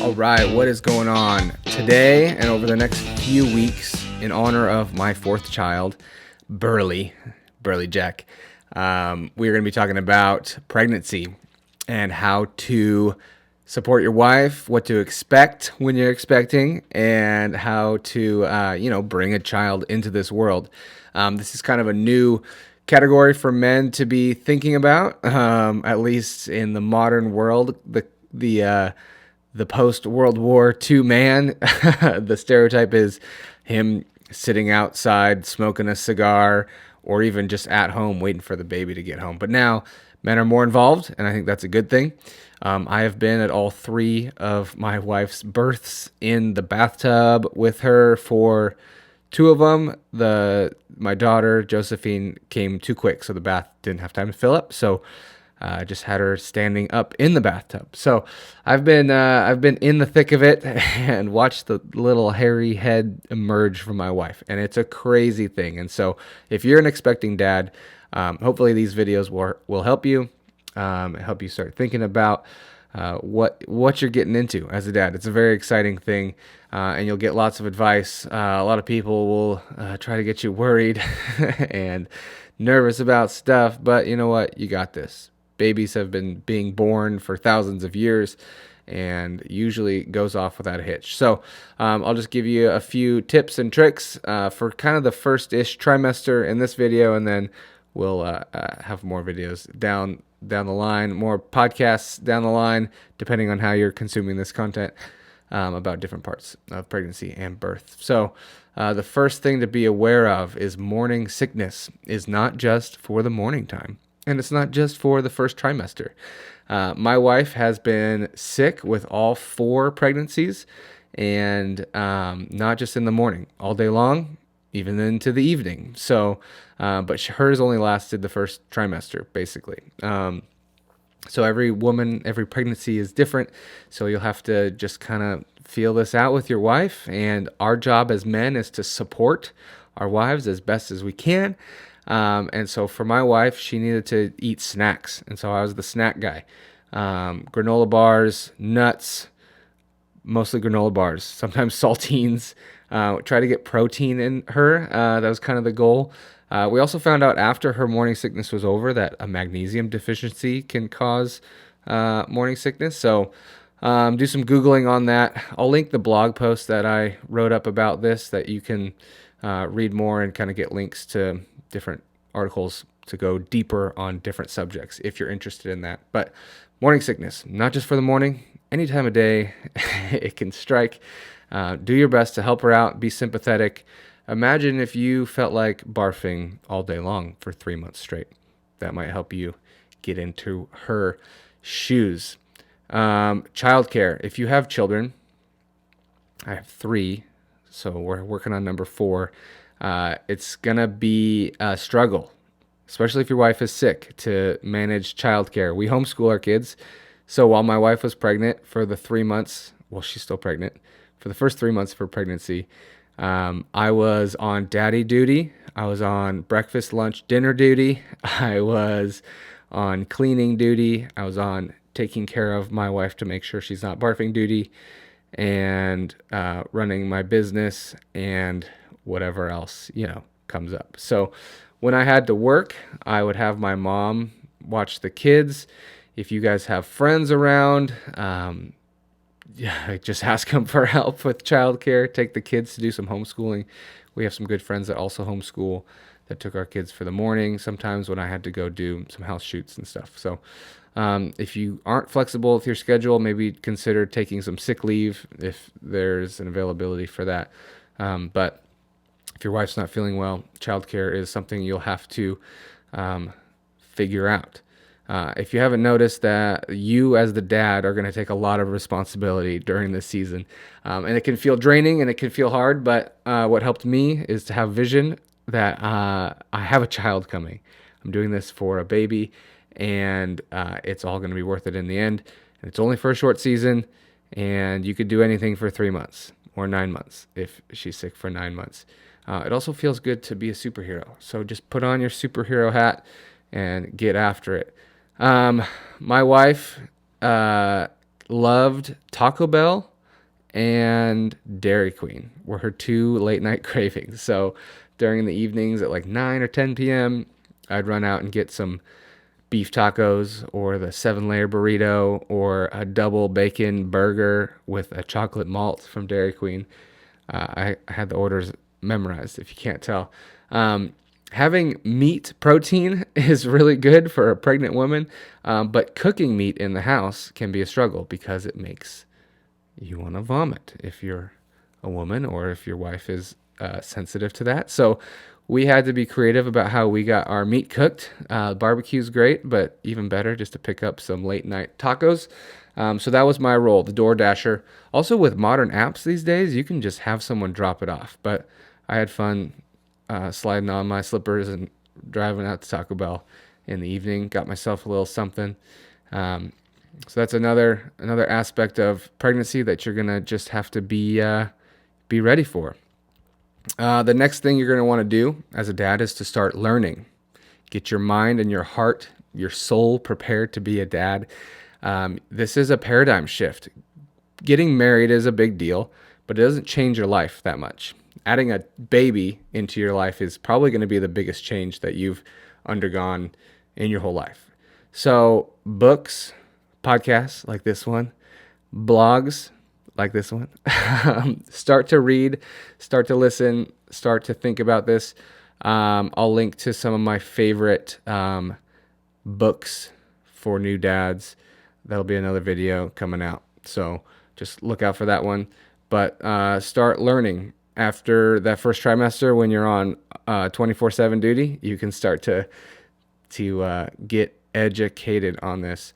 All right, what is going on today and over the next few weeks in honor of my fourth child, Burley Jack? We're going to be talking about pregnancy and how to support your wife, what to expect when you're expecting, and how to, bring a child into this world. This is kind of a new category for men to be thinking about, at least in the modern world. The post World War II man, the stereotype is him sitting outside smoking a cigar, or even just at home waiting for the baby to get home. But now men are more involved, and I think that's a good thing. I have been at all three of my wife's births in the bathtub with her for two of them. My daughter Josephine came too quick, so the bath didn't have time to fill up. So I just had her standing up in the bathtub. So I've been in the thick of it and watched the little hairy head emerge from my wife, and it's a crazy thing. And so if you're an expecting dad, hopefully these videos will help you, help you start thinking about what you're getting into as a dad. It's a very exciting thing, and you'll get lots of advice. A lot of people will try to get you worried and nervous about stuff, but you know what? You got this. Babies have been being born for thousands of years, and usually goes off without a hitch. So I'll just give you a few tips and tricks for kind of the first-ish trimester in this video, and then we'll have more videos down the line, more podcasts down the line, depending on how you're consuming this content, about different parts of pregnancy and birth. So the first thing to be aware of is morning sickness is not just for the morning time. And it's not just for the first trimester. My wife has been sick with all four pregnancies, and not just in the morning, all day long, even into the evening. So, but hers only lasted the first trimester, basically. So every pregnancy is different. So you'll have to just kind of feel this out with your wife. And our job as men is to support our wives as best as we can. And so for my wife, she needed to eat snacks. And so I was the snack guy. Granola bars, nuts, mostly granola bars, sometimes saltines. Try to get protein in her. That was kind of the goal. We also found out after her morning sickness was over that a magnesium deficiency can cause morning sickness. So do some Googling on that. I'll link the blog post that I wrote up about this, that you can read more and kind of get links to different articles to go deeper on different subjects if you're interested in that. But morning sickness, not just for the morning, any time of day, it can strike. Do your best to help her out, be sympathetic. Imagine if you felt like barfing all day long for 3 months straight. That might help you get into her shoes. Childcare. If you have children, I have 3, so we're working on number 4. It's going to be a struggle, especially if your wife is sick, to manage childcare. We homeschool our kids. So while my wife was pregnant for the 3 months, well, she's still pregnant, for the first 3 months of her pregnancy, I was on daddy duty. I was on breakfast, lunch, dinner duty. I was on cleaning duty. I was on taking care of my wife to make sure she's not barfing duty, and running my business, and whatever else, comes up. So when I had to work, I would have my mom watch the kids. If you guys have friends around, just ask them for help with childcare. Take the kids to do some homeschooling. We have some good friends that also homeschool that took our kids for the morning sometimes when I had to go do some house shoots and stuff. So if you aren't flexible with your schedule, maybe consider taking some sick leave if there's an availability for that. But if your wife's not feeling well, childcare is something you'll have to figure out. If you haven't noticed that you as the dad are going to take a lot of responsibility during this season, and it can feel draining and it can feel hard, but what helped me is to have vision that I have a child coming. I'm doing this for a baby, and it's all going to be worth it in the end. And it's only for a short season, and you could do anything for 3 months or 9 months if she's sick for 9 months. It also feels good to be a superhero. So just put on your superhero hat and get after it. Um, my wife loved Taco Bell and Dairy Queen were her two late night cravings. So during the evenings at like 9 or 10 p.m., I'd run out and get some beef tacos or the 7-layer burrito or a double bacon burger with a chocolate malt from Dairy Queen. I had the orders memorized if you can't tell. Having meat protein is really good for a pregnant woman, but cooking meat in the house can be a struggle because it makes you want to vomit if you're a woman or if your wife is sensitive to that. So we had to be creative about how we got our meat cooked. Barbecue's great, but even better just to pick up some late night tacos. So that was my role, the Door Dasher. Also, with modern apps these days, you can just have someone drop it off. But I had fun sliding on my slippers and driving out to Taco Bell in the evening. Got myself a little something. So that's another aspect of pregnancy that you're gonna just have to be ready for. The next thing you're gonna want to do as a dad is to start learning. Get your mind and your heart, your soul prepared to be a dad. This is a paradigm shift. Getting married is a big deal, but it doesn't change your life that much. Adding a baby into your life is probably going to be the biggest change that you've undergone in your whole life. So, books, podcasts like this one, blogs like this one, start to read, start to listen, start to think about this. I'll link to some of my favorite books for new dads. That'll be another video coming out. So just look out for that one. But start learning after that first trimester when you're on 24/7 duty. You can start to get educated on this.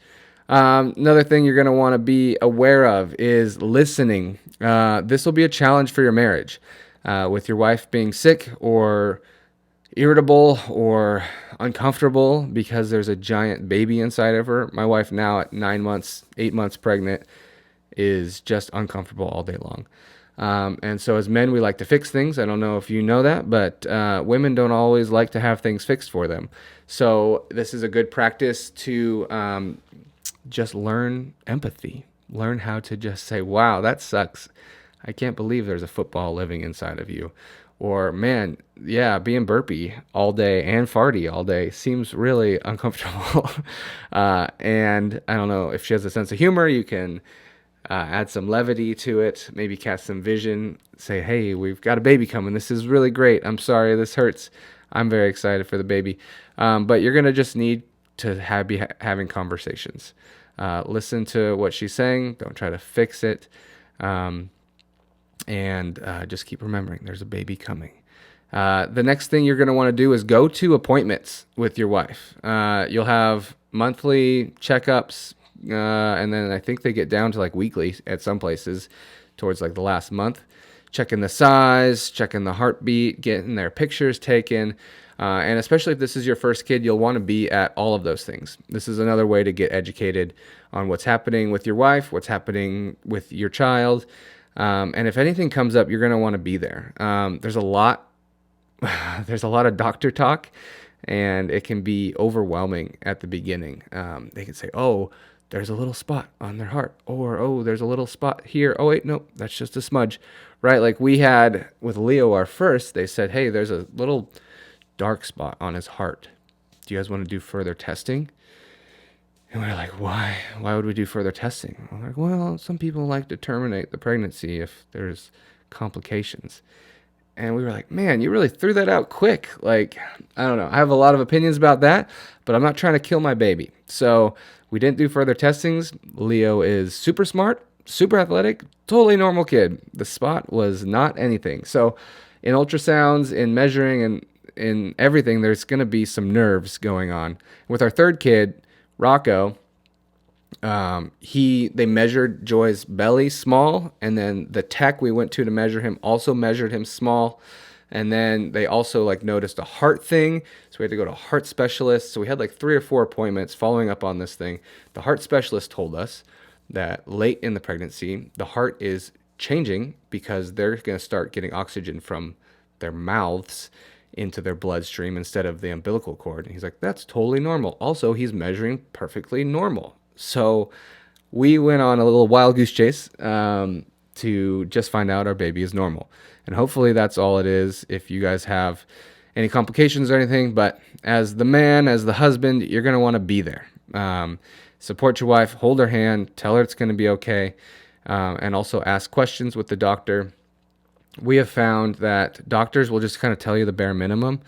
Another thing you're going to want to be aware of is listening. This will be a challenge for your marriage. With your wife being sick or irritable or uncomfortable because there's a giant baby inside of her. My wife now at 9 months, 8 months pregnant is just uncomfortable all day long. And so as men, we like to fix things. I don't know if you know that, but women don't always like to have things fixed for them. So this is a good practice to just learn empathy. Learn how to just say, wow, that sucks. I can't believe there's a football living inside of you. Or, man, yeah, being burpy all day and farty all day seems really uncomfortable. And I don't know if she has a sense of humor, you can add some levity to it, maybe cast some vision, say, hey, we've got a baby coming. This is really great. I'm sorry this hurts. I'm very excited for the baby. But you're going to just need to be having conversations. Listen to what she's saying. Don't try to fix it. And just keep remembering there's a baby coming. The next thing you're going to want to do is go to appointments with your wife. You'll have monthly checkups, and then I think they get down to like weekly at some places towards like the last month. Checking the size, checking the heartbeat, getting their pictures taken. And especially if this is your first kid, you'll want to be at all of those things. This is another way to get educated on what's happening with your wife, what's happening with your child. And if anything comes up, you're going to want to be there. There's a lot of doctor talk, and it can be overwhelming at the beginning. They can say, oh, there's a little spot on their heart, or, oh, there's a little spot here. Oh, wait, nope, that's just a smudge, right? Like we had with Leo, our first, they said, hey, there's a little dark spot on his heart. Do you guys want to do further testing? And we're like, why? Why would we do further testing? I'm like, well, some people like to terminate the pregnancy if there's complications. And we were like, man, you really threw that out quick. Like, I don't know. I have a lot of opinions about that, but I'm not trying to kill my baby. So we didn't do further testings. Leo is super smart, super athletic, totally normal kid. The spot was not anything. So in ultrasounds, in measuring, and in everything, there's going to be some nerves going on. With our third kid, Rocco, they measured Joy's belly small, and then the tech we went to measure him also measured him small, and then they also like noticed a heart thing, so we had to go to a heart specialist. So we had like 3 or 4 appointments following up on this thing. The heart specialist told us that late in the pregnancy, the heart is changing because they're going to start getting oxygen from their mouths into their bloodstream instead of the umbilical cord. And he's like, that's totally normal. Also, he's measuring perfectly normal. So we went on a little wild goose chase to just find out our baby is normal. And hopefully that's all it is. If you guys have any complications or anything, but as the man, as the husband, you're going to want to be there. Support your wife, hold her hand, tell her it's going to be okay, and also ask questions with the doctor. We have found that doctors will just kind of tell you the bare minimum.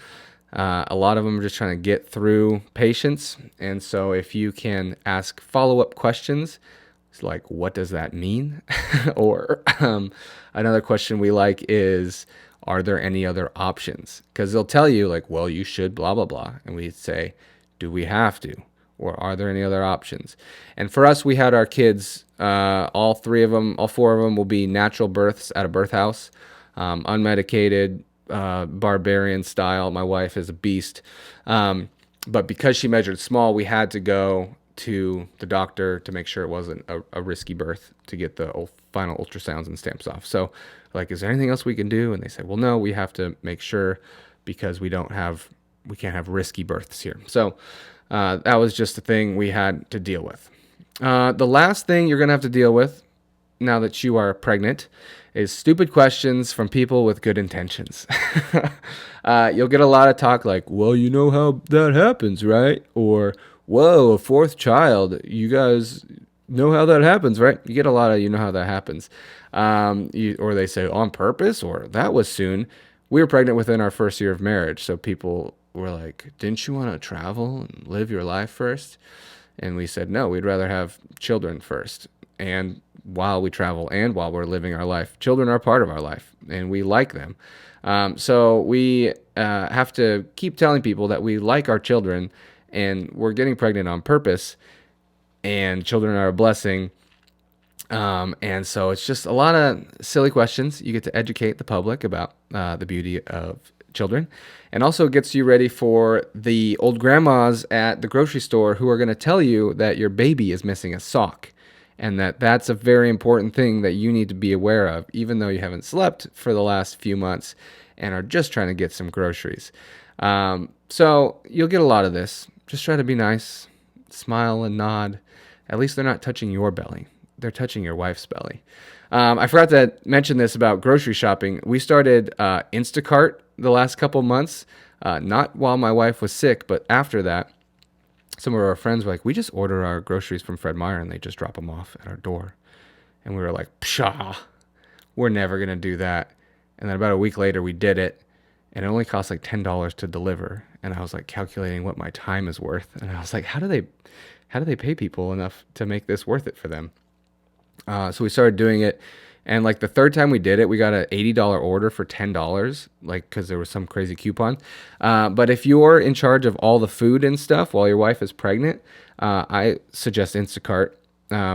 A lot of them are just trying to get through patients. And so if you can ask follow-up questions, it's like, what does that mean? Or another question we like is, are there any other options? Because they'll tell you like, well, you should blah, blah, blah. And we say, do we have to? Or are there any other options? And for us, we had our kids, all 4 of them will be natural births at a birth house, unmedicated, barbarian style. My wife is a beast. But because she measured small, we had to go to the doctor to make sure it wasn't a risky birth to get the final ultrasounds and stamps off. So like, is there anything else we can do? And they said, well, no, we have to make sure because we can't have risky births here. So that was just a thing we had to deal with. The last thing you're going to have to deal with now that you are pregnant is stupid questions from people with good intentions. You'll get a lot of talk like, well, you know how that happens, right? Or, whoa, a 4th child. You guys know how that happens, right? You get a lot of, you know how that happens. Or they say on purpose, or that was soon. We were pregnant within our first year of marriage. So people were like, didn't you want to travel and live your life first? And we said, no, we'd rather have children first. And while we travel and while we're living our life, children are part of our life and we like them. So we have to keep telling people that we like our children and we're getting pregnant on purpose, and children are a blessing. And so it's just a lot of silly questions. You get to educate the public about the beauty of children, and also gets you ready for the old grandmas at the grocery store who are going to tell you that your baby is missing a sock, and that's a very important thing that you need to be aware of, even though you haven't slept for the last few months and are just trying to get some groceries. So you'll get a lot of this. Just try to be nice, smile and nod. At least they're not touching your belly. They're touching your wife's belly. I forgot to mention this about grocery shopping. We started Instacart the last couple months, not while my wife was sick, but after that. Some of our friends were like, we just order our groceries from Fred Meyer and they just drop them off at our door. And we were like, pshaw, we're never going to do that. And then about a week later, we did it. And it only cost like $10 to deliver. And I was like calculating what my time is worth. And I was like, how do they pay people enough to make this worth it for them? So we started doing it. And like the third time we did it, we got an $80 order for $10, like because there was some crazy coupon. But if you're in charge of all the food and stuff while your wife is pregnant, I suggest Instacart.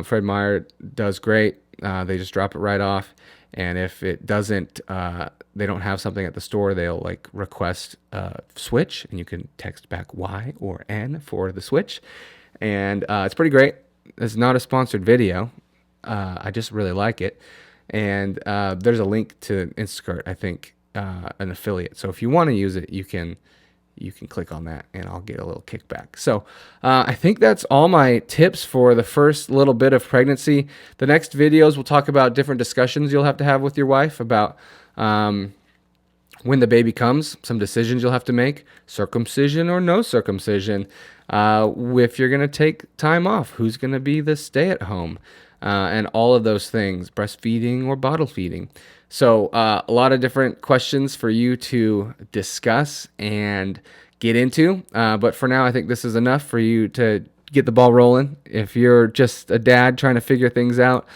Fred Meyer does great. They just drop it right off. And if it doesn't, they don't have something at the store, they'll like request switch, and you can text back Y or N for the switch. And it's pretty great. It's not a sponsored video. I just really like it. And there's a link to Instacart, I think, an affiliate. So if you want to use it, you can click on that and I'll get a little kickback. So I think that's all my tips for the first little bit of pregnancy. The next videos we'll talk about different discussions you'll have to have with your wife about when the baby comes, some decisions you'll have to make, circumcision or no circumcision, if you're going to take time off, who's going to be the stay-at-home, and all of those things, breastfeeding or bottle feeding. So a lot of different questions for you to discuss and get into. But for now, I think this is enough for you to get the ball rolling. If you're just a dad trying to figure things out,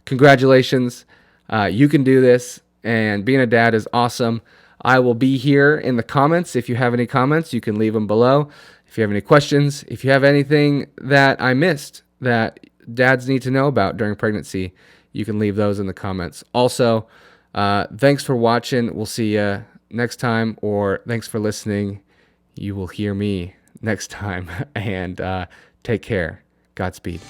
congratulations. You can do this, and being a dad is awesome. I will be here in the comments. If you have any comments, you can leave them below. If you have any questions, if you have anything that I missed that dads need to know about during pregnancy, you can leave those in the comments. Also, thanks for watching. We'll see you next time, or thanks for listening. You will hear me next time, and take care. Godspeed.